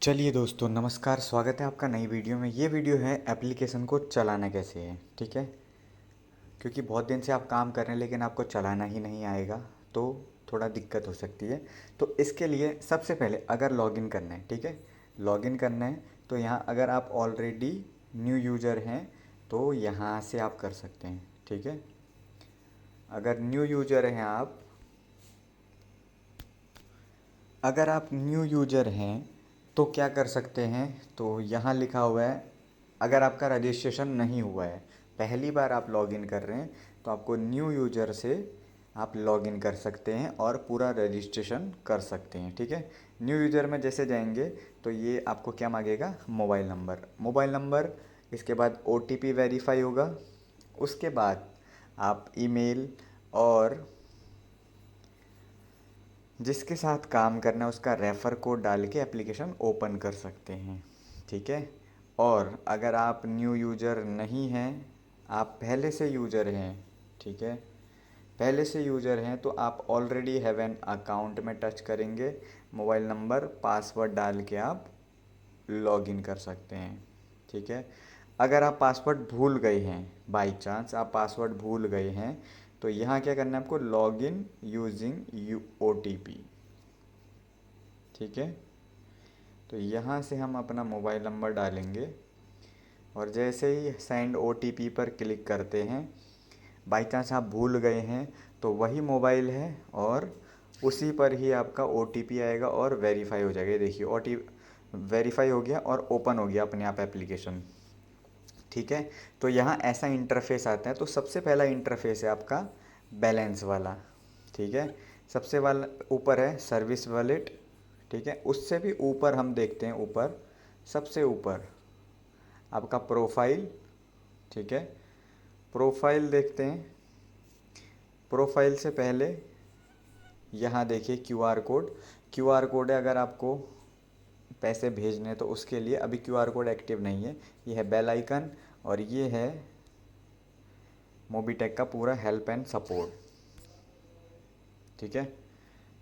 चलिए दोस्तों, नमस्कार। स्वागत है आपका नई वीडियो में। ये वीडियो है एप्लीकेशन को चलाना कैसे है, ठीक है। क्योंकि बहुत दिन से आप काम कर रहे हैं लेकिन आपको चलाना ही नहीं आएगा, तो थोड़ा दिक्कत हो सकती है। तो इसके लिए सबसे पहले अगर लॉगिन करना है, ठीक है, लॉगिन करना है तो यहाँ अगर आप ऑलरेडी न्यू यूज़र हैं तो यहाँ से आप कर सकते हैं, ठीक है। अगर न्यू यूज़र हैं आप अगर आप न्यू यूज़र हैं तो क्या कर सकते हैं, तो यहाँ लिखा हुआ है अगर आपका रजिस्ट्रेशन नहीं हुआ है, पहली बार आप लॉगिन कर रहे हैं तो आपको न्यू यूज़र से आप लॉगिन कर सकते हैं और पूरा रजिस्ट्रेशन कर सकते हैं, ठीक है। न्यू यूज़र में जैसे जाएंगे तो ये आपको क्या मांगेगा, मोबाइल नंबर, इसके बाद ओटीपी वेरीफाई होगा। उसके बाद आप ईमेल और जिसके साथ काम करना है उसका रेफ़र कोड डाल के एप्लीकेशन ओपन कर सकते हैं, ठीक है। और अगर आप न्यू यूज़र नहीं हैं, आप पहले से यूज़र हैं, ठीक है, पहले से यूज़र हैं तो आप ऑलरेडी हैव एन अकाउंट में टच करेंगे, मोबाइल नंबर पासवर्ड डाल के आप लॉगिन कर सकते हैं, ठीक है। अगर आप पासवर्ड भूल गए हैं, बाय चांस आप पासवर्ड भूल गए हैं, तो यहाँ क्या करना है आपको, लॉगिन यूजिंग यू ओटीपी, ठीक है। तो यहाँ से हम अपना मोबाइल नंबर डालेंगे और जैसे ही सेंड ओटीपी पर क्लिक करते हैं, बाई चांस आप भूल गए हैं तो वही मोबाइल है और उसी पर ही आपका ओटीपी आएगा और वेरीफाई हो जाएगा। ये देखिए ओटीपी वेरीफाई हो गया और ओपन हो गया अपने आप एप्लीकेशन, ठीक है। तो यहाँ ऐसा इंटरफेस आता है। तो सबसे पहला इंटरफेस है आपका बैलेंस वाला, ठीक है। सबसे वाला ऊपर है सर्विस वॉलेट, ठीक है। उससे भी ऊपर हम देखते हैं, ऊपर सबसे ऊपर आपका प्रोफाइल, ठीक है। प्रोफाइल देखते हैं। प्रोफाइल से पहले यहाँ देखिए क्यूआर कोड है। अगर आपको पैसे भेजने हैं तो उसके लिए अभी क्यूआर कोड एक्टिव नहीं है। ये है बेल आइकन और ये है मोबीटेक का पूरा हेल्प एंड सपोर्ट, ठीक है।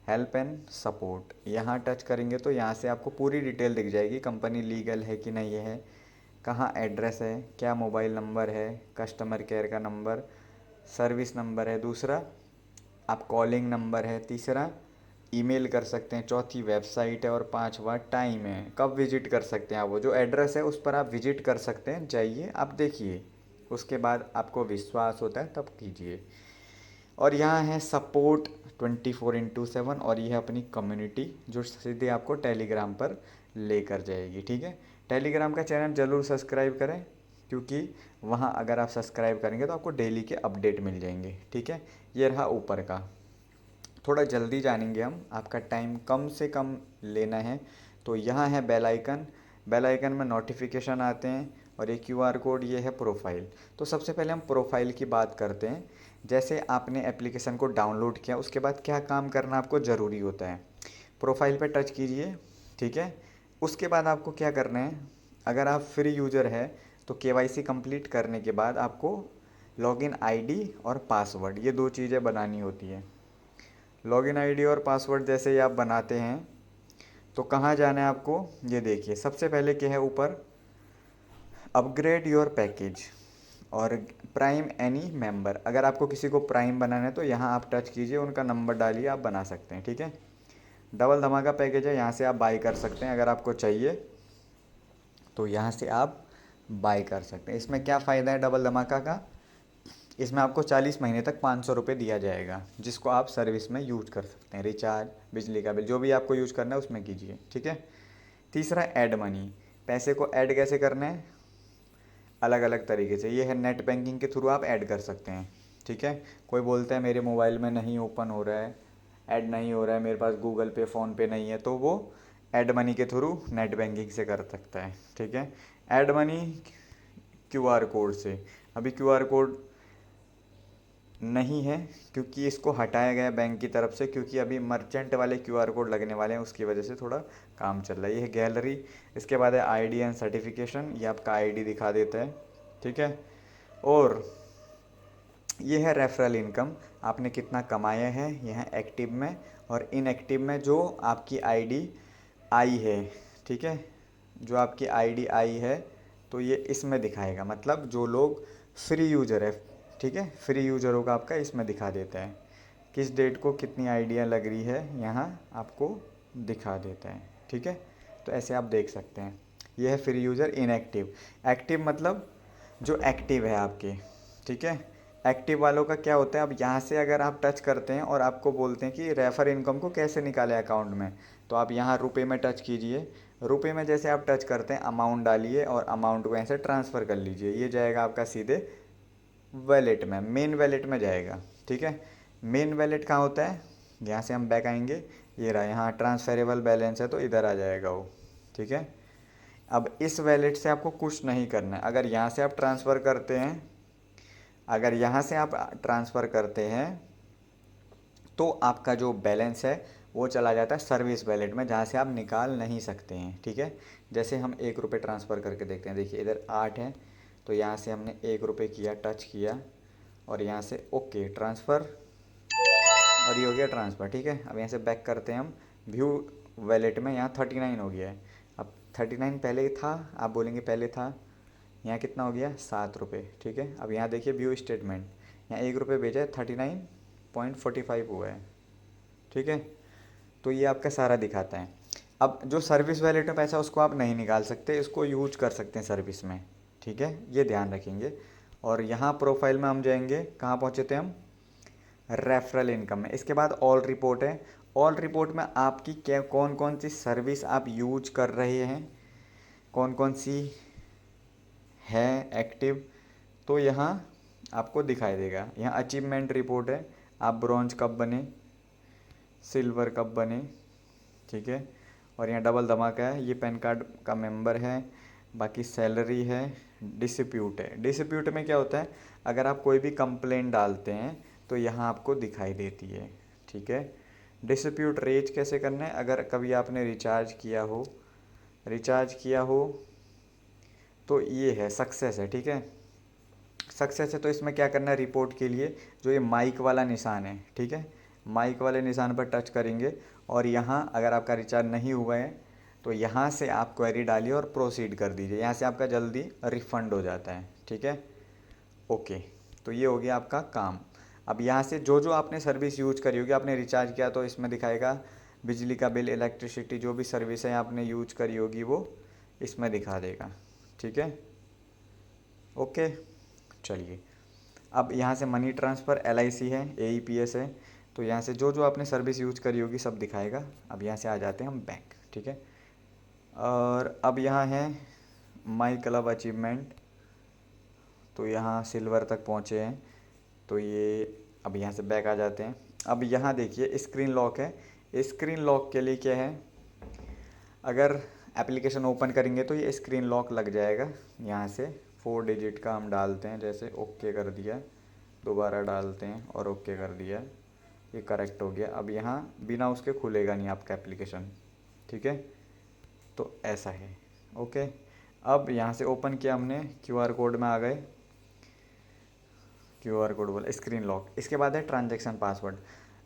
हेल्प एंड सपोर्ट यहाँ टच करेंगे तो यहाँ से आपको पूरी डिटेल दिख जाएगी, कंपनी लीगल है कि नहीं है, कहाँ एड्रेस है, क्या मोबाइल नंबर है, कस्टमर केयर का नंबर, सर्विस नंबर है, दूसरा आप कॉलिंग नंबर है, तीसरा ईमेल कर सकते हैं, चौथी वेबसाइट है और पांचवा टाइम है, कब विजिट कर सकते हैं आप। वो जो एड्रेस है उस पर आप विजिट कर सकते हैं, जाइए आप देखिए, उसके बाद आपको विश्वास होता है तब कीजिए। और यहाँ है सपोर्ट 24/7 और यह है अपनी कम्युनिटी जो सीधे आपको टेलीग्राम पर लेकर जाएगी, ठीक है। टेलीग्राम का चैनल ज़रूर सब्सक्राइब करें क्योंकि वहाँ अगर आप सब्सक्राइब करेंगे तो आपको डेली के अपडेट मिल जाएंगे, ठीक है। ये रहा ऊपर का। थोड़ा जल्दी जानेंगे हम, आपका टाइम कम से कम लेना है। तो यहाँ है बेल आइकन, बेल आइकन में नोटिफिकेशन आते हैं और ये क्यूआर कोड, ये है प्रोफाइल। तो सबसे पहले हम प्रोफाइल की बात करते हैं। जैसे आपने एप्लीकेशन को डाउनलोड किया उसके बाद क्या काम करना आपको ज़रूरी होता है, प्रोफाइल पे टच कीजिए, ठीक है। उसके बाद आपको क्या करना है, अगर आप फ्री यूज़र है तो केवाईसी कंप्लीट करने के बाद आपको लॉगिन आईडी और पासवर्ड, ये दो चीज़ें बनानी होती है। लॉगिन आईडी और पासवर्ड जैसे ही आप बनाते हैं तो कहाँ जाना है आपको, ये देखिए सबसे पहले क्या है ऊपर, अपग्रेड योर पैकेज और प्राइम एनी मेंबर। अगर आपको किसी को प्राइम बनाना है तो यहाँ आप टच कीजिए, उनका नंबर डालिए, आप बना सकते हैं, ठीक है। डबल धमाका पैकेज है, यहाँ से आप बाई कर सकते हैं, अगर आपको चाहिए तो यहाँ से आप बाई कर सकते हैं। इसमें क्या फ़ायदा है डबल धमाका का, इसमें आपको 40 महीने तक 500 रुपये दिया जाएगा जिसको आप सर्विस में यूज कर सकते हैं, रिचार्ज, बिजली का बिल, जो भी आपको यूज़ करना है उसमें कीजिए, ठीक है। तीसरा ऐड मनी, पैसे को ऐड कैसे करना है, अलग अलग तरीके से। ये है नेट बैंकिंग के थ्रू आप ऐड कर सकते हैं, ठीक है। कोई बोलता है मेरे मोबाइल में नहीं ओपन हो रहा है, ऐड नहीं हो रहा है, मेरे पास गूगल पे फ़ोन पे नहीं है, तो वो ऐड मनी के थ्रू नेट बैंकिंग से कर सकता है, ठीक है। ऐड मनी क्यूआर कोड से, अभी क्यूआर कोड नहीं है क्योंकि इसको हटाया गया बैंक की तरफ से, क्योंकि अभी मर्चेंट वाले क्यूआर कोड लगने वाले हैं, उसकी वजह से थोड़ा काम चल रहा है। ये है गैलरी, इसके बाद है आईडी एंड सर्टिफिकेशन, ये आपका आईडी दिखा देता है, ठीक है। और ये है रेफरल इनकम, आपने कितना कमाया है, यह है एक्टिव में और इनएक्टिव में जो आपकी आईडी आई है, ठीक है। जो आपकी आईडी आई है तो ये इसमें दिखाएगा, मतलब जो लोग फ्री यूज़र है, ठीक है, फ्री यूज़र होगा आपका, इसमें दिखा देता है किस डेट को कितनी आइडिया लग रही है, यहाँ आपको दिखा देता है, ठीक है। तो ऐसे आप देख सकते हैं। ये है फ्री यूज़र। इनएक्टिव, एक्टिव मतलब जो एक्टिव है आपके, ठीक है। एक्टिव वालों का क्या होता है, अब यहाँ से अगर आप टच करते हैं और आपको बोलते हैं कि रेफर इनकम को कैसे निकालें अकाउंट में, तो आप यहाँ रुपए में टच कीजिए। रुपए में जैसे आप टच करते हैं अमाउंट डालिए और अमाउंट को ऐसे ट्रांसफ़र कर लीजिए। ये जाएगा आपका सीधे वैलेट में, मेन वैलेट में जाएगा, ठीक है। मेन वैलेट कहाँ होता है, यहाँ से हम बैक आएंगे, ये रहा, यहाँ ट्रांसफरेबल बैलेंस है तो इधर आ जाएगा वो, ठीक है। अब इस वैलेट से आपको कुछ नहीं करना है। अगर यहाँ से आप ट्रांसफ़र करते हैं, अगर यहाँ से आप ट्रांसफ़र करते हैं तो आपका जो बैलेंस है वो चला जाता है सर्विस वैलेट में, जहाँ से आप निकाल नहीं सकते हैं, ठीक है। जैसे हम 1 रुपये ट्रांसफ़र करके देखते हैं, देखिए इधर 8 है, तो यहाँ से हमने 1 रुपये किया, टच किया और यहाँ से ओके ट्रांसफ़र, और ये हो गया ट्रांसफ़र, ठीक है। अब यहाँ से बैक करते हैं हम व्यू वैलेट में, यहाँ 39 हो गया है। अब 39 पहले था, आप बोलेंगे पहले था, यहाँ कितना हो गया 7 रुपये, ठीक है। अब यहाँ देखिए व्यू स्टेटमेंट, यहाँ 1 रुपये भेजा है, 39.45 हुआ है, ठीक है। तो ये आपका सारा दिखाता है। अब जो सर्विस वैलेट में पैसा उसको आप नहीं निकाल सकते, इसको यूज कर सकते हैं सर्विस में, ठीक है, ये ध्यान रखेंगे। और यहाँ प्रोफाइल में हम जाएंगे, कहाँ पहुँचे थे हम, रेफरल इनकम में। इसके बाद ऑल रिपोर्ट है। ऑल रिपोर्ट में आपकी क्या कौन कौन सी सर्विस आप यूज कर रहे हैं, कौन कौन सी है एक्टिव, तो यहाँ आपको दिखाई देगा। यहाँ अचीवमेंट रिपोर्ट है, आप ब्रॉन्ज कब बने, सिल्वर कब बने, ठीक है। और यहाँ डबल धमाका है, ये पैन कार्ड का मेंबर है। बाकी सैलरी है, डिस्प्यूट है। डिस्प्यूट में क्या होता है, अगर आप कोई भी कंप्लेंट डालते हैं तो यहाँ आपको दिखाई देती है, ठीक है। डिस्प्यूट रेज कैसे करना है, अगर कभी आपने रिचार्ज किया हो तो ये है सक्सेस है, ठीक है। सक्सेस है तो इसमें क्या करना है, रिपोर्ट के लिए जो ये माइक वाला निशान है, ठीक है, माइक वाले निशान पर टच करेंगे और यहाँ अगर आपका रिचार्ज नहीं हुआ है तो यहाँ से आप क्वेरी डालिए और प्रोसीड कर दीजिए, यहाँ से आपका जल्दी रिफ़ंड हो जाता है, ठीक है। ओके, तो ये हो गया आपका काम। अब यहाँ से जो जो आपने सर्विस यूज करी होगी, आपने रिचार्ज किया तो इसमें दिखाएगा, बिजली का बिल, इलेक्ट्रिसिटी, जो भी सर्विस है आपने यूज करी होगी वो इसमें दिखा देगा, ठीक है। ओके, चलिए अब यहाँ से मनी ट्रांसफ़र, LIC है, AEPS है, तो यहाँ से जो जो आपने सर्विस यूज करी होगी सब दिखाएगा। अब यहाँ से आ जाते हैं हम बैंक, ठीक है। और अब यहाँ है माई क्लब अचीवमेंट, तो यहाँ सिल्वर तक पहुँचे हैं, तो ये अब यहाँ से बैक आ जाते हैं। अब यहाँ देखिए स्क्रीन लॉक है। स्क्रीन लॉक के लिए क्या है, अगर एप्लीकेशन ओपन करेंगे तो ये स्क्रीन लॉक लग जाएगा। यहाँ से 4 डिजिट का हम डालते हैं, जैसे ओके कर दिया, दोबारा डालते हैं और ओके कर दिया, ये करेक्ट हो गया। अब यहाँ बिना उसके खुलेगा नहीं आपका एप्लीकेशन, ठीक है, तो ऐसा है। ओके, अब यहाँ से ओपन किया हमने, QR कोड में आ गए, QR कोड बोला, स्क्रीन लॉक। इसके बाद है ट्रांजैक्शन पासवर्ड।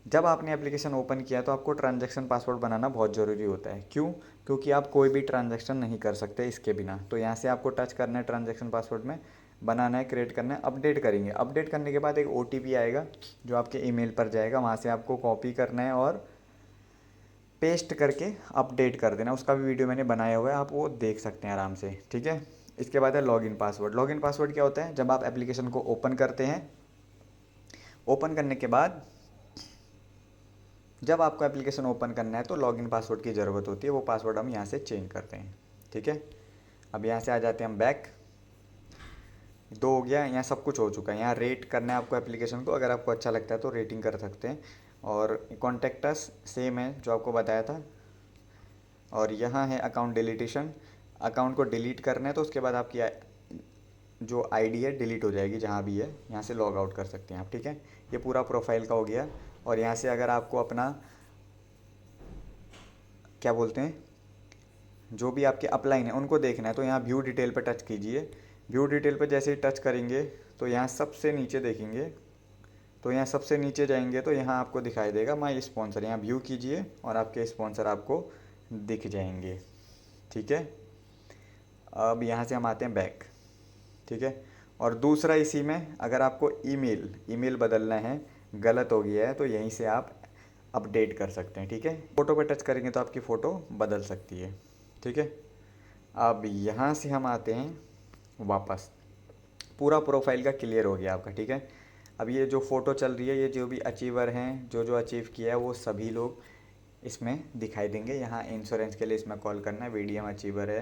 जब आपने एप्लीकेशन ओपन किया तो आपको ट्रांजैक्शन पासवर्ड बनाना बहुत ज़रूरी होता है। क्यों, क्योंकि आप कोई भी ट्रांजैक्शन नहीं कर सकते इसके बिना। तो यहाँ से आपको टच करना है ट्रांजैक्शन पासवर्ड में, बनाना है, क्रिएट करना है, अपडेट करेंगे। अपडेट करने के बाद एक OTP आएगा जो आपके ईमेल पर जाएगा, वहाँ से आपको कॉपी करना है और पेस्ट करके अपडेट कर देना। उसका भी वीडियो मैंने बनाया हुआ है, आप वो देख सकते हैं आराम से, ठीक है। इसके बाद है लॉगिन पासवर्ड। लॉगिन पासवर्ड क्या होता है, जब आप एप्लीकेशन को ओपन करते हैं, ओपन करने के बाद जब आपको एप्लीकेशन ओपन करना है तो लॉगिन पासवर्ड की ज़रूरत होती है, वो पासवर्ड हम यहाँ से चेंज करते हैं, ठीक है। अब यहाँ से आ जाते हैं हम बैक, 2 हो गया, यहाँ सब कुछ हो चुका है। यहाँ रेट करना है आपको एप्लीकेशन को, अगर आपको अच्छा लगता है तो रेटिंग कर सकते हैं। और कॉन्टैक्ट अस सेम है जो आपको बताया था। और यहाँ है अकाउंट डिलीटेशन, अकाउंट को डिलीट करना है तो उसके बाद आपकी जो आईडी है डिलीट हो जाएगी जहाँ भी है, यहाँ से लॉग आउट कर सकते हैं आप, ठीक है। ये पूरा प्रोफाइल का हो गया। और यहाँ से अगर आपको अपना क्या बोलते हैं, जो भी आपके अपलाइन है उनको देखना है तो यहाँ व्यू डिटेल पर टच कीजिए। व्यू डिटेल पर जैसे ही टच करेंगे तो यहाँ सबसे नीचे देखेंगे, तो यहाँ सबसे नीचे जाएंगे तो यहाँ आपको दिखाई देगा माई स्पॉन्सर, यहाँ व्यू कीजिए और आपके स्पॉन्सर आपको दिख जाएंगे, ठीक है। अब यहाँ से हम आते हैं बैक, ठीक है। और दूसरा इसी में अगर आपको ईमेल बदलना है, गलत हो गया है, तो यहीं से आप अपडेट कर सकते हैं, ठीक है। फ़ोटो पे टच करेंगे तो आपकी फ़ोटो बदल सकती है, ठीक है। अब यहाँ से हम आते हैं वापस, पूरा प्रोफाइल का क्लियर हो गया आपका, ठीक है। अब ये जो फ़ोटो चल रही है, ये जो भी अचीवर हैं, जो जो अचीव किया है वो सभी लोग इसमें दिखाई देंगे। यहाँ इंश्योरेंस के लिए इसमें कॉल करना है, वीडीएम अचीवर है,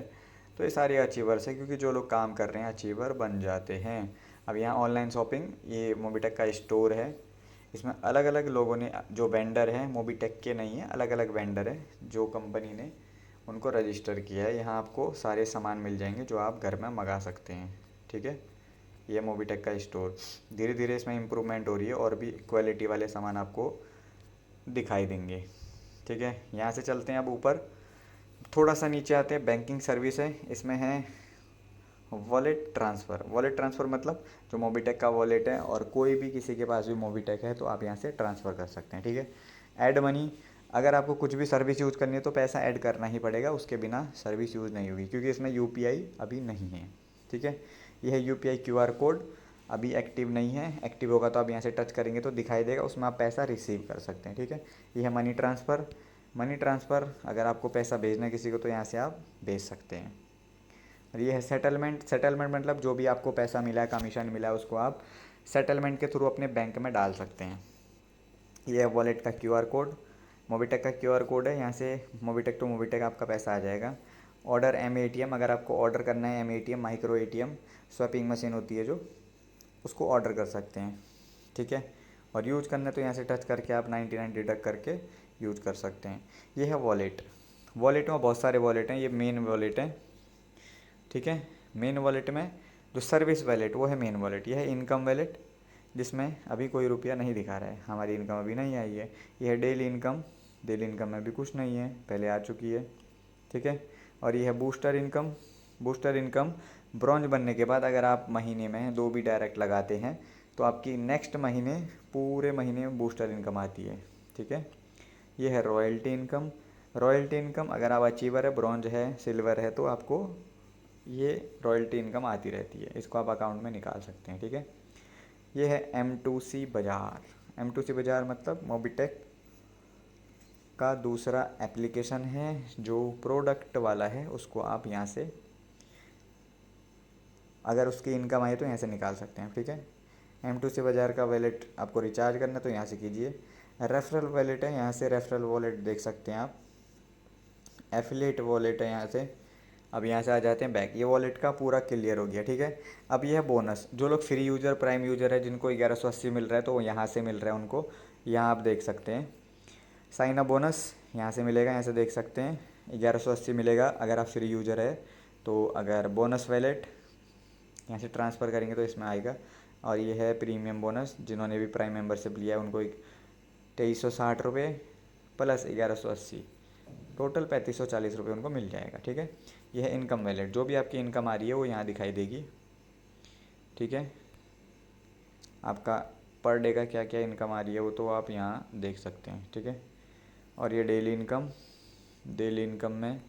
तो ये सारे अचीवर्स हैं, क्योंकि जो लोग काम कर रहे हैं अचीवर बन जाते हैं। अब यहाँ ऑनलाइन शॉपिंग, ये मोबीटेक का स्टोर है, इसमें अलग अलग लोगों ने, जो वेंडर हैं मोबीटेक के नहीं है, अलग अलग वेंडर है जो कंपनी ने उनको रजिस्टर किया है। यहाँ आपको सारे सामान मिल जाएंगे जो आप घर में मंगा सकते हैं, ठीक है। ये मोबीटेक का स्टोर, धीरे धीरे इसमें इम्प्रूवमेंट हो रही है और भी क्वालिटी वाले सामान आपको दिखाई देंगे, ठीक है। यहाँ से चलते हैं अब ऊपर, थोड़ा सा नीचे आते हैं, बैंकिंग सर्विस है, इसमें है वॉलेट ट्रांसफ़र। वॉलेट ट्रांसफ़र मतलब जो मोबीटेक का वॉलेट है और कोई भी किसी के पास भी मोबीटेक है तो आप यहाँ से ट्रांसफ़र कर सकते हैं, ठीक है। ऐड मनी, अगर आपको कुछ भी सर्विस यूज़ करनी है तो पैसा ऐड करना ही पड़ेगा, उसके बिना सर्विस यूज़ नहीं होगी, क्योंकि इसमें यूपीआई अभी नहीं है, ठीक है। यह है यूपीआई क्यूआर कोड, अभी एक्टिव नहीं है, एक्टिव होगा तो आप यहाँ से टच करेंगे तो दिखाई देगा, उसमें आप पैसा रिसीव कर सकते हैं, ठीक है। यह है मनी ट्रांसफ़र। मनी ट्रांसफ़र, अगर आपको पैसा भेजना है किसी को तो यहाँ से आप भेज सकते हैं। और ये है सेटलमेंट। सेटलमेंट मतलब जो भी आपको पैसा मिला है, कमीशन मिला है, उसको आप सेटलमेंट के थ्रू अपने बैंक में डाल सकते हैं। ये है वॉलेट का क्यूआर कोड, मोबीटेक का क्यूआर कोड है, यहाँ से मोबीटेक टू मोबीटेक आपका पैसा आ जाएगा। ऑर्डर एम एटीएम, अगर आपको ऑर्डर करना है M ATM, micro ATM swiping machine होती है जो, उसको ऑर्डर कर सकते हैं, ठीक है। और यूज़ करना है तो यहाँ से टच करके आप 99 डिडक्ट करके यूज़ कर सकते हैं। ये है वॉलेट। वॉलेट में बहुत सारे वॉलेट हैं, ये मेन वॉलेट है, ठीक है। मेन वॉलेट में जो सर्विस वॉलेट वो है मेन वॉलेट। यह है इनकम वॉलेट, जिसमें अभी कोई रुपया नहीं दिखा रहा है, हमारी इनकम अभी नहीं आई है। यह है डेली इनकम, डेली इनकम में भी कुछ नहीं है, पहले आ चुकी है, ठीक है। और यह है booster income. Booster income bronze बनने के बाद अगर आप महीने में 2 भी डायरेक्ट लगाते हैं तो आपकी नेक्स्ट महीने, पूरे महीने में बूस्टर इनकम आती है, ठीक है। ये है रॉयल्टी इनकम। रॉयल्टी इनकम अगर आप अचीवर है, ब्रॉन्ज है, सिल्वर है, तो आपको ये रॉयल्टी इनकम आती रहती है, इसको आप अकाउंट में निकाल सकते हैं, ठीक है। ये है M2C बाज़ार। M2C बाज़ार मतलब मोबीटेक का दूसरा एप्लीकेशन है जो प्रोडक्ट वाला है, उसको आप यहाँ से अगर उसकी इनकम आई तो यहाँ से निकाल सकते हैं, ठीक है। M2C बाज़ार का वॉलेट आपको रिचार्ज करना तो यहाँ से कीजिए। रेफरल वॉलेट है, यहाँ से रेफरल वॉलेट देख सकते हैं आप। एफिलेट वॉलेट है यहाँ से। अब यहाँ से आ जाते हैं बैक, ये वॉलेट का पूरा क्लियर हो गया, ठीक है। अब ये है बोनस, जो लोग फ्री यूज़र, प्राइम यूज़र है, जिनको 1180 मिल रहा है तो वो यहाँ से मिल रहा है उनको, यहाँ आप देख सकते हैं। साइन अप बोनस यहाँ से मिलेगा, यहाँ से देख सकते हैं 1180 मिलेगा अगर आप फ्री यूज़र है तो। अगर बोनस वॉलेट यहाँ से ट्रांसफ़र करेंगे तो इसमें आएगा। और ये है प्रीमियम बोनस, जिन्होंने भी प्राइम मेंबरशिप लिया है उनको 2360 रुपये प्लस 1180, टोटल 3540 रुपये उनको मिल जाएगा, ठीक है। यह है इनकम वॉलेट, जो भी आपकी इनकम आ रही है वो यहाँ दिखाई देगी, ठीक है। आपका पर डे का क्या क्या इनकम आ रही है वो तो आप यहाँ देख सकते हैं, ठीक है। और ये डेली इनकम, डेली इनकम में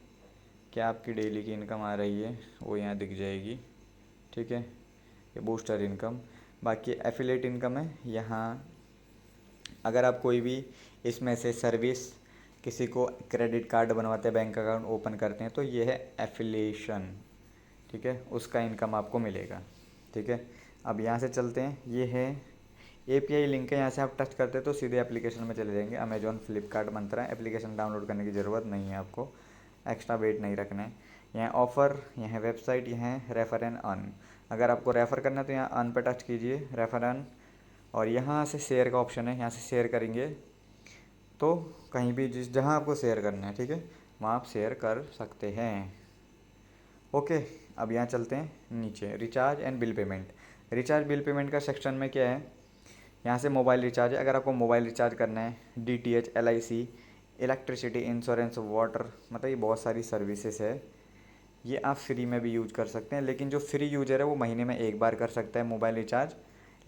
क्या आपकी डेली की इनकम आ रही है वो यहाँ दिख जाएगी, ठीक है। ये बूस्टर इनकम, बाकी एफिलेट इनकम है। यहाँ अगर आप कोई भी इसमें से सर्विस, किसी को क्रेडिट कार्ड बनवाते हैं, बैंक अकाउंट ओपन करते हैं, तो ये है एफिलिएशन, ठीक है, उसका इनकम आपको मिलेगा, ठीक है। अब यहाँ से चलते हैं, ये है एपीआई लिंक है, यहाँ से आप टच करते हैं तो सीधे एप्लीकेशन में चले जाएंगे। अमेजॉन, फ्लिपकार्ट, मंत्रा, एप्लीकेशन डाउनलोड करने की ज़रूरत नहीं है आपको, एक्स्ट्रा वेट नहीं रखना है। यहाँ ऑफ़र, यहाँ वेबसाइट, यहाँ रेफ़र एंड अर्न। अगर आपको रेफ़र करना है तो यहाँ अर्न पर टच कीजिए, रेफ़र अर्न। और यहाँ से शेयर का ऑप्शन है, यहाँ से शेयर करेंगे तो कहीं भी जहाँ आपको शेयर करना है, ठीक है, वहाँ आप शेयर कर सकते हैं, ओके। अब यहाँ चलते हैं नीचे, recharge and bill payment. Recharge bill payment का सेक्शन में क्या है, यहाँ से मोबाइल रिचार्ज है। अगर आपको मोबाइल रिचार्ज करना है, DTH, LIC, electricity, insurance, water, मतलब ये बहुत सारी सर्विसेज है, ये आप फ्री में भी यूज कर सकते हैं। लेकिन जो फ्री यूज़र है वो महीने में 1 बार कर सकता है मोबाइल रिचार्ज,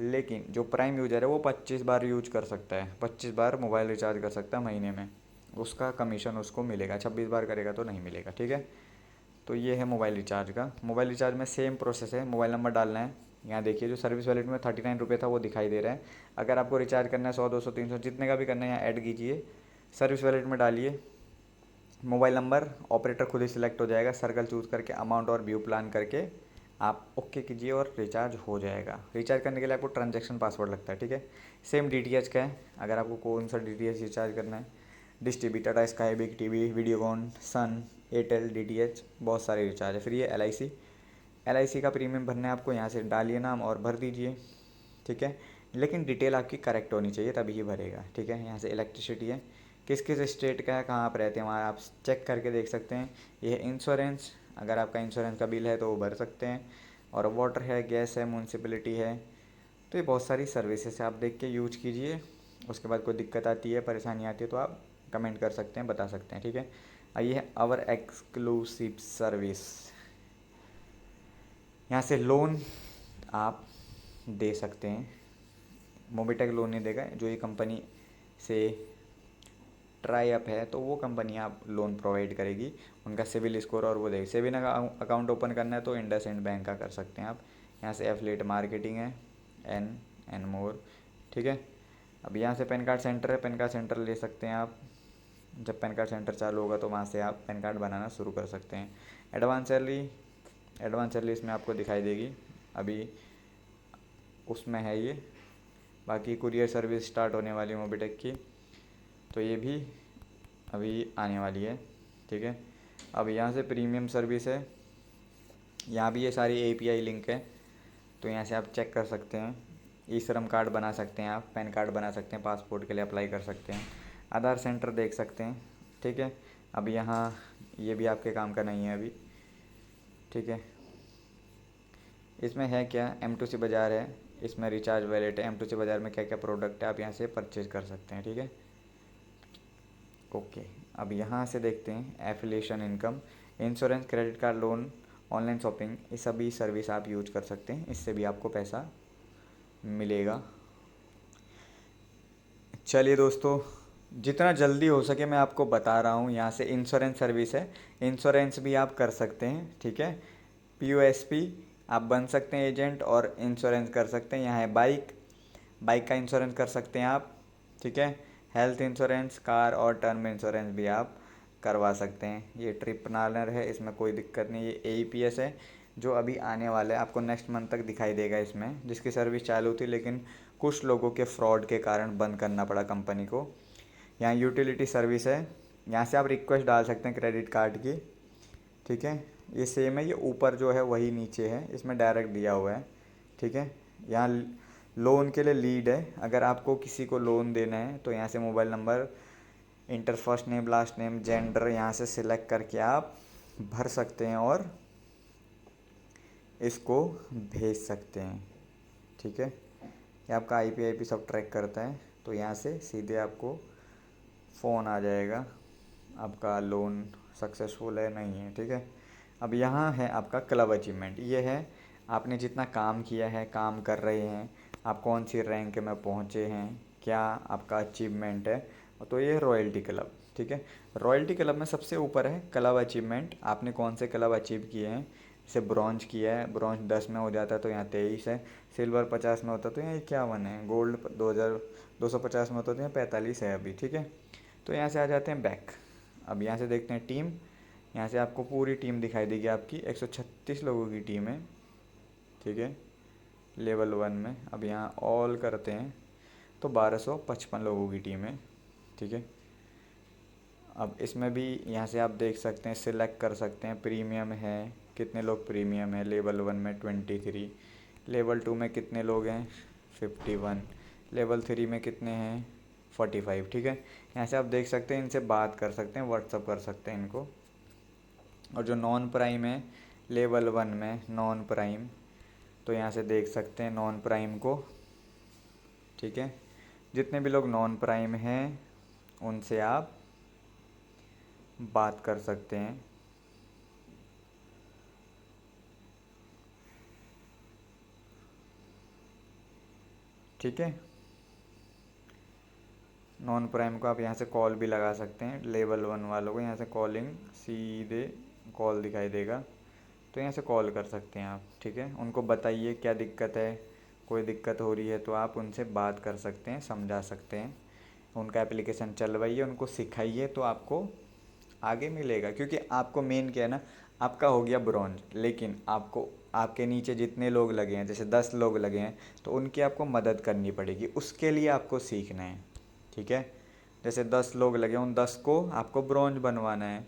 लेकिन जो प्राइम यूज़र है वो 25 बार यूज कर सकता है, 25 बार मोबाइल रिचार्ज कर सकता है महीने में, उसका कमीशन उसको मिलेगा। 26 बार करेगा तो नहीं मिलेगा, ठीक है। तो ये है मोबाइल रिचार्ज का। मोबाइल रिचार्ज में सेम प्रोसेस है, मोबाइल नंबर डालना है। यहाँ देखिए जो सर्विस वैलेट में 39 रुपये था वो दिखाई दे रहा है। अगर आपको रिचार्ज करना है 100 200 300 जितने का भी करना है यहाँ ऐड कीजिए, सर्विस वैलेट में डालिए मोबाइल नंबर, ऑपरेटर खुद ही सिलेक्ट हो जाएगा, सर्कल चूज़ करके अमाउंट और व्यू प्लान करके आप ओके कीजिए और रिचार्ज हो जाएगा। रिचार्ज करने के लिए आपको ट्रांजैक्शन पासवर्ड लगता है, ठीक है। सेम डीटीएच का है, अगर आपको कौन सा डीटीएच रिचार्ज करना है, dish TV, Tata sky, big TV, Videocon, sun, Airtel, DTH, बहुत सारे रिचार्ज है। फिर ये एलआईसी का प्रीमियम भरना है आपको, यहाँ से डालिए नाम और भर दीजिए, ठीक है। लेकिन डिटेल आपकी करेक्ट होनी चाहिए तभी ही भरेगा, ठीक है। यहाँ से इलेक्ट्रिसिटी है, किस किस स्टेट का है, कहाँ आप रहते हैं वहाँ आप चेक करके देख सकते हैं। ये है इंश्योरेंस, अगर आपका इंश्योरेंस का बिल है तो वो भर सकते हैं। और वाटर है, गैस है, म्यूनसिपलिटी है। तो ये बहुत सारी सर्विसेज है, आप देख के यूज कीजिए। उसके बाद कोई दिक्कत आती है, परेशानी आती है तो आप कमेंट कर सकते हैं, बता सकते हैं, ठीक है। आइए है आवर एक्सक्लूसिव सर्विस, यहाँ से लोन आप दे सकते हैं। मोबिटेक लोन नहीं देगा, जो ये कंपनी से ट्राई अप है तो वो कंपनी आप लोन प्रोवाइड करेगी, उनका सिविल स्कोर और वो देगी। सेविंग अकाउंट ओपन करना है तो इंडसइंड बैंक का कर सकते हैं आप। यहाँ से एफिलिएट मार्केटिंग है, एन मोर, ठीक है। अब यहाँ से पैन कार्ड सेंटर है, पैन कार्ड सेंटर ले सकते हैं आप। जब पैन कार्ड सेंटर चालू होगा तो वहाँ से आप पैन कार्ड बनाना शुरू कर सकते हैं। एडवांस सैलरी इसमें आपको दिखाई देगी, अभी उसमें है ये। बाकी कुरियर सर्विस स्टार्ट होने वाली है मोबिटेक की, तो ये भी अभी आने वाली है, ठीक है। अब यहाँ से प्रीमियम सर्विस है, यहाँ भी ये सारी एपीआई लिंक है, तो यहाँ से आप चेक कर सकते हैं। ई श्रम कार्ड बना सकते हैं आप, पैन कार्ड बना सकते हैं, पासपोर्ट के लिए अप्लाई कर सकते हैं, आधार सेंटर देख सकते हैं, ठीक है। अब यहाँ ये भी आपके काम का नहीं है अभी, ठीक है। इसमें है क्या, M2C बाज़ार है, इसमें रिचार्ज वैलेट है। M2C बाज़ार में क्या क्या प्रोडक्ट है आप यहाँ से परचेज कर सकते हैं, ठीक है। ओके, अब यहाँ से देखते हैं affiliation income, insurance, credit card, loan, online shopping, ये सभी सर्विस आप यूज कर सकते हैं, इससे भी आपको पैसा मिलेगा। चलिए दोस्तों, जितना जल्दी हो सके मैं आपको बता रहा हूँ। यहाँ से इंश्योरेंस सर्विस है, इंश्योरेंस भी आप कर सकते हैं, ठीक है। POSP आप बन सकते हैं एजेंट और इंश्योरेंस कर सकते हैं। यहाँ है बाइक का इंश्योरेंस कर सकते हैं आप, ठीक है। हेल्थ इंश्योरेंस, कार और टर्म इंश्योरेंस भी आप करवा सकते हैं। ये ट्रिप प्लानर है, इसमें कोई दिक्कत नहीं। ये AEPS है जो अभी आने वाला है, आपको नेक्स्ट मंथ तक दिखाई देगा इसमें, जिसकी सर्विस चालू थी लेकिन कुछ लोगों के फ्रॉड के कारण बंद करना पड़ा कंपनी को। यहाँ यूटिलिटी सर्विस है, यहाँ से आप रिक्वेस्ट डाल सकते हैं क्रेडिट कार्ड की, ठीक है। ये सेम है, ये ऊपर जो है वही नीचे है, इसमें डायरेक्ट दिया हुआ है, ठीक है। यहाँ लोन के लिए लीड है, अगर आपको किसी को लोन देना है तो यहाँ से mobile number, inter first name, last name, gender यहाँ से सिलेक्ट करके आप भर सकते हैं और इसको भेज सकते हैं, ठीक है। ये आपका IP सब ट्रैक करता है, तो यहाँ से सीधे आपको फ़ोन आ जाएगा आपका लोन सक्सेसफुल है नहीं है, ठीक है। अब यहाँ है आपका क्लब अचीवमेंट, ये है आपने जितना काम किया है, काम कर रहे हैं, आप कौन सी रैंक में पहुँचे हैं, क्या आपका अचीवमेंट है। तो ये रॉयल्टी क्लब, ठीक है। रॉयल्टी क्लब में सबसे ऊपर है क्लब अचीवमेंट, आपने कौन से क्लब अचीव किए हैं। जैसे ब्रॉन्ज किया है, ब्रॉन्ज 10 में हो जाता है तो यहाँ 23 है, सिल्वर 50 में होता है तो यहाँ 51 है, गोल्ड 250 में होता है तो यहाँ 45 है अभी, ठीक है। तो यहाँ से आ जाते हैं बैक। अब यहाँ से देखते हैं टीम, यहाँ से आपको पूरी टीम दिखाई देगी, आपकी 136 लोगों की टीम है, ठीक है, लेवल 1 में। अब यहाँ ऑल करते हैं तो 1255 लोगों की टीम है, ठीक है। अब इसमें भी यहाँ से आप देख सकते हैं, सिलेक्ट कर सकते हैं प्रीमियम है, कितने लोग प्रीमियम है। लेवल 1 में 23, लेवल 2 में कितने लोग हैं 51, लेवल 3 में कितने हैं 45, ठीक है। यहाँ से आप देख सकते हैं, इनसे बात कर सकते हैं, व्हाट्सअप कर सकते हैं इनको। और जो नॉन प्राइम है लेवल 1 में नॉन प्राइम, तो यहाँ से देख सकते हैं नॉन प्राइम को, ठीक है। जितने भी लोग नॉन प्राइम हैं उनसे आप बात कर सकते हैं, ठीक है। नॉन प्राइम को आप यहाँ से कॉल भी लगा सकते हैं, लेवल 1 वालों को यहाँ से कॉलिंग सीधे कॉल दिखाई देगा, तो यहाँ से कॉल कर सकते हैं आप, ठीक है। उनको बताइए क्या दिक्कत है, कोई दिक्कत हो रही है तो आप उनसे बात कर सकते हैं, समझा सकते हैं, उनका एप्लीकेशन चलवाइए, उनको सिखाइए तो आपको आगे मिलेगा। क्योंकि आपको मेन क्या है ना, आपका हो गया ब्रॉन्ज, लेकिन आपको आपके नीचे जितने लोग लगे हैं, जैसे 10 लोग लगे हैं, तो उनकी आपको मदद करनी पड़ेगी, उसके लिए आपको सीखना है, ठीक है। जैसे 10 लोग लगे, उन 10 को आपको ब्रॉन्ज बनवाना है,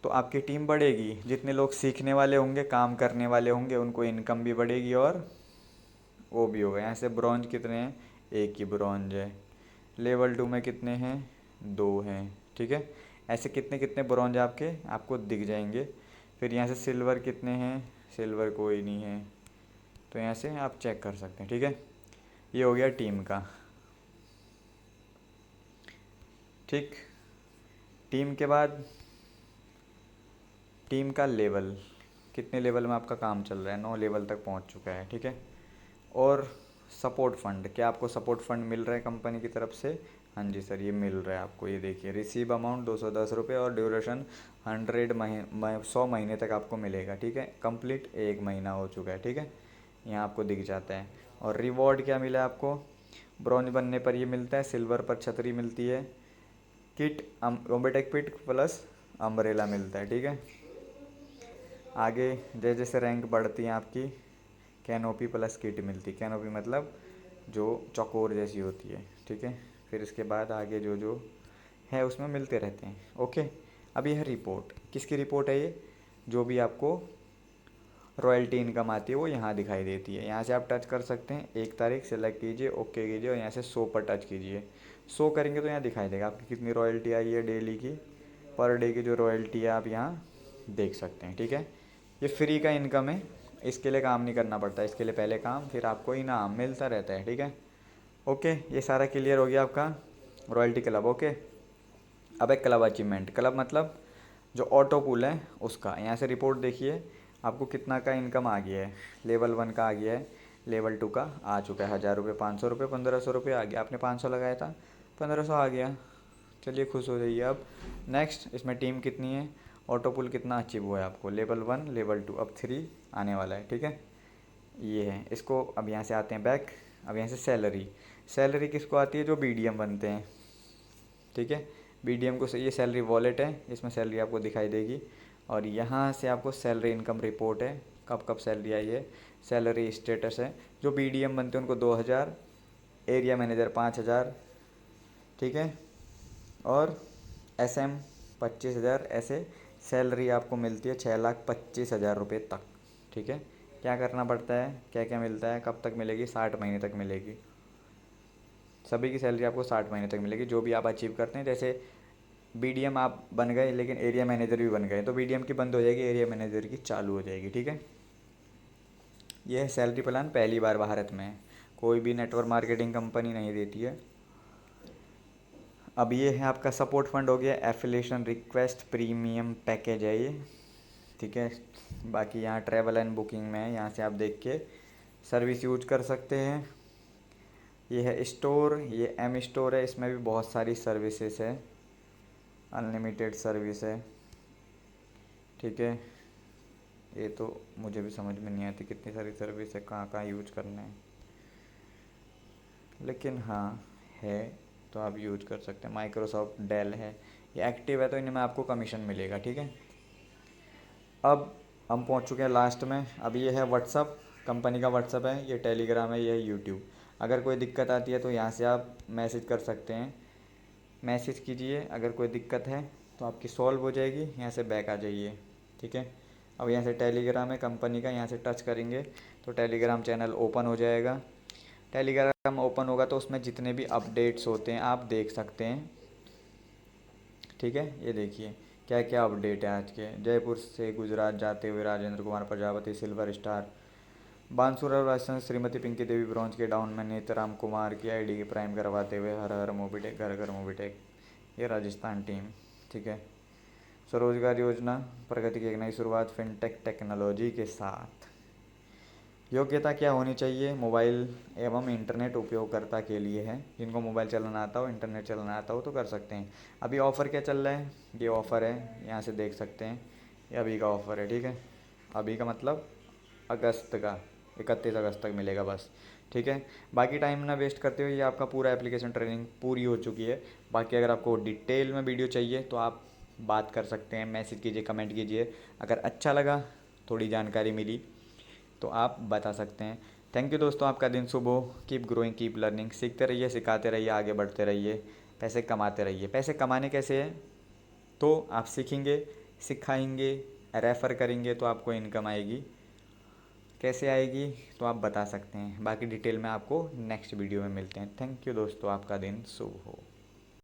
तो आपकी टीम बढ़ेगी, जितने लोग सीखने वाले होंगे, काम करने वाले होंगे, उनको इनकम भी बढ़ेगी और वो भी होगा। यहाँ से ब्रॉन्ज कितने हैं, एक ही ब्रॉन्ज है। लेवल 2 में कितने हैं, 2 हैं, ठीक है। ऐसे कितने कितने ब्रॉन्ज आपके आपको दिख जाएंगे। फिर यहाँ से सिल्वर कितने हैं, सिल्वर कोई नहीं है, तो यहाँ से आप चेक कर सकते हैं, ठीक है। ये हो गया टीम का, ठीक। टीम के बाद टीम का लेवल, कितने लेवल में आपका काम चल रहा है, 9 लेवल तक पहुंच चुका है, ठीक है। और सपोर्ट फंड, क्या आपको सपोर्ट फंड मिल रहा है कंपनी की तरफ से, हाँ जी सर ये मिल रहा है आपको। ये देखिए रिसीव अमाउंट 210 रुपये और ड्यूरेशन 100 महीने तक आपको मिलेगा, ठीक है। कंप्लीट 1 महीना हो चुका है, ठीक है, यहाँ आपको दिख जाता है। और रिवॉर्ड क्या मिला आपको, ब्रॉन्ज बनने पर ये मिलता है, सिल्वर पर छतरी मिलती है, kit Robotech kit plus umbrella मिलता है, ठीक है। आगे जैसे जैसे रैंक बढ़ती है आपकी, कैनोपी प्लस किट मिलती है, कैनोपी मतलब जो चौकोर जैसी होती है, ठीक है। फिर इसके बाद आगे जो जो है उसमें मिलते रहते हैं, ओके। अब यह रिपोर्ट, किसकी रिपोर्ट है ये, जो भी आपको रॉयल्टी इनकम आती है वो यहाँ दिखाई देती है। यहाँ से आप टच कर सकते हैं, 1 तारीख सेलेक्ट कीजिए, ओके कीजिए और यहाँ से 100 पर टच कीजिए। 100 करेंगे तो यहाँ दिखाई देगा आपकी कितनी रॉयल्टी आई है डेली की, पर डे की जो रॉयल्टी है आप यहाँ देख सकते हैं, ठीक है। ये फ्री का इनकम है, इसके लिए काम नहीं करना पड़ता, इसके लिए पहले काम फिर आपको इनाम मिलता रहता है, ठीक है। ओके, ये सारा क्लियर हो गया आपका रॉयल्टी क्लब, ओके। अब एक क्लब अचीवमेंट, क्लब मतलब जो ऑटो पुल है उसका, यहाँ से रिपोर्ट देखिए आपको कितना का इनकम आ गया है। लेवल 1 का आ गया है, लेवल 2 का आ चुका है 1000 रुपये, 500 रुपये, 1500 रुपये आ गया। आपने 500 लगाया था, 1500 आ गया, चलिए खुश हो जाइए। अब नेक्स्ट इसमें टीम कितनी है, ऑटो पुल कितना अचीव हुआ है आपको, लेवल 1 लेवल 2, अब 3 आने वाला है, ठीक है। ये है इसको, अब यहाँ से आते हैं बैक। अब यहाँ से सैलरी, सैलरी किसको आती है, जो BDM बनते हैं, ठीक है। BDM को, ये सैलरी वॉलेट है, इसमें सैलरी आपको दिखाई देगी। और यहाँ से आपको सैलरी इनकम रिपोर्ट है, कब कब सैलरी आई है, सैलरी स्टेटस है। जो BDM बनते हैं उनको 2000, एरिया मैनेजर 5000, ठीक है। और SM 25,000, ऐसे सैलरी आपको मिलती है 6,25,000 रुपये तक, ठीक है। क्या करना पड़ता है, क्या क्या मिलता है, कब तक मिलेगी, 60 महीने तक मिलेगी। सभी की सैलरी आपको 60 महीने तक मिलेगी, जो भी आप अचीव करते हैं। जैसे BDM आप बन गए लेकिन एरिया मैनेजर भी बन गए, तो BDM की बंद हो जाएगी, एरिया मैनेजर की चालू हो जाएगी, ठीक है। यह सैलरी प्लान पहली बार भारत में है, कोई भी नेटवर्क मार्केटिंग कंपनी नहीं देती है। अब ये है आपका सपोर्ट फंड हो गया, एफिलिएशन रिक्वेस्ट प्रीमियम पैकेज है ये, ठीक है। बाकी यहाँ ट्रैवल एंड बुकिंग में है, यहाँ से आप देख के सर्विस यूज कर सकते हैं। ये है स्टोर, ये M स्टोर है, इसमें भी बहुत सारी सर्विसेज है, अनलिमिटेड सर्विस है, ठीक है। ये तो मुझे भी समझ में नहीं आती कितनी सारी सर्विस है, कहाँ कहाँ यूज करना है, लेकिन हाँ है तो आप यूज कर सकते हैं। माइक्रोसॉफ्ट डेल है, ये एक्टिव है तो इनमें आपको कमीशन मिलेगा, ठीक है। अब हम पहुंच चुके हैं लास्ट में। अब ये है व्हाट्सअप, कंपनी का व्हाट्सअप है, ये टेलीग्राम है, ये है यूट्यूब। अगर कोई दिक्कत आती है तो यहाँ से आप मैसेज कर सकते हैं, मैसेज कीजिए, अगर कोई दिक्कत है तो आपकी सॉल्व हो जाएगी। यहाँ से बैक आ जाइए, ठीक है। अब यहाँ से टेलीग्राम है कंपनी का, यहाँ से टच करेंगे तो टेलीग्राम चैनल ओपन हो जाएगा। टेलीग्राम ओपन होगा तो उसमें जितने भी अपडेट्स होते हैं आप देख सकते हैं, ठीक है। ये देखिए क्या क्या अपडेट है आज के। जयपुर से गुजरात जाते हुए राजेंद्र कुमार प्रजापति सिल्वर स्टार, बांसुरा राजस्थान श्रीमती पिंकी देवी ब्रॉन्ज के डाउन में, नेतराम कुमार की आईडी की प्राइम करवाते हुए हर हर मोबीटेक घर घर मोबीटेक, ये राजस्थान टीम, ठीक है। स्वरोजगार योजना, प्रगति की एक नई शुरुआत फिनटेक टेक्नोलॉजी के साथ। योग्यता क्या होनी चाहिए, मोबाइल एवं इंटरनेट उपयोगकर्ता के लिए है, जिनको मोबाइल चलाना आता हो, इंटरनेट चलाना आता हो तो कर सकते हैं। अभी ऑफ़र क्या चल रहा है, ये ऑफ़र है, यहाँ से देख सकते हैं। ये अभी का ऑफ़र है, ठीक है। अभी का मतलब अगस्त का, 31 अगस्त तक मिलेगा बस, ठीक है। बाकी टाइम ना वेस्ट करते हुए ये आपका पूरा एप्लीकेशन ट्रेनिंग पूरी हो चुकी है। बाकी अगर आपको डिटेल में वीडियो चाहिए तो आप बात कर सकते हैं, मैसेज कीजिए, कमेंट कीजिए। अगर अच्छा लगा, थोड़ी जानकारी मिली तो आप बता सकते हैं। थैंक यू दोस्तों, आपका दिन शुभ हो। कीप ग्रोइंग, कीप लर्निंग, सीखते रहिए, सिखाते रहिए, आगे बढ़ते रहिए, पैसे कमाते रहिए। पैसे कमाने कैसे हैं? तो आप सीखेंगे, सिखाएंगे, रेफ़र करेंगे तो आपको इनकम आएगी। कैसे आएगी तो आप बता सकते हैं। बाकी डिटेल में आपको नेक्स्ट वीडियो में मिलते हैं। थैंक यू दोस्तों, आपका दिन शुभ हो।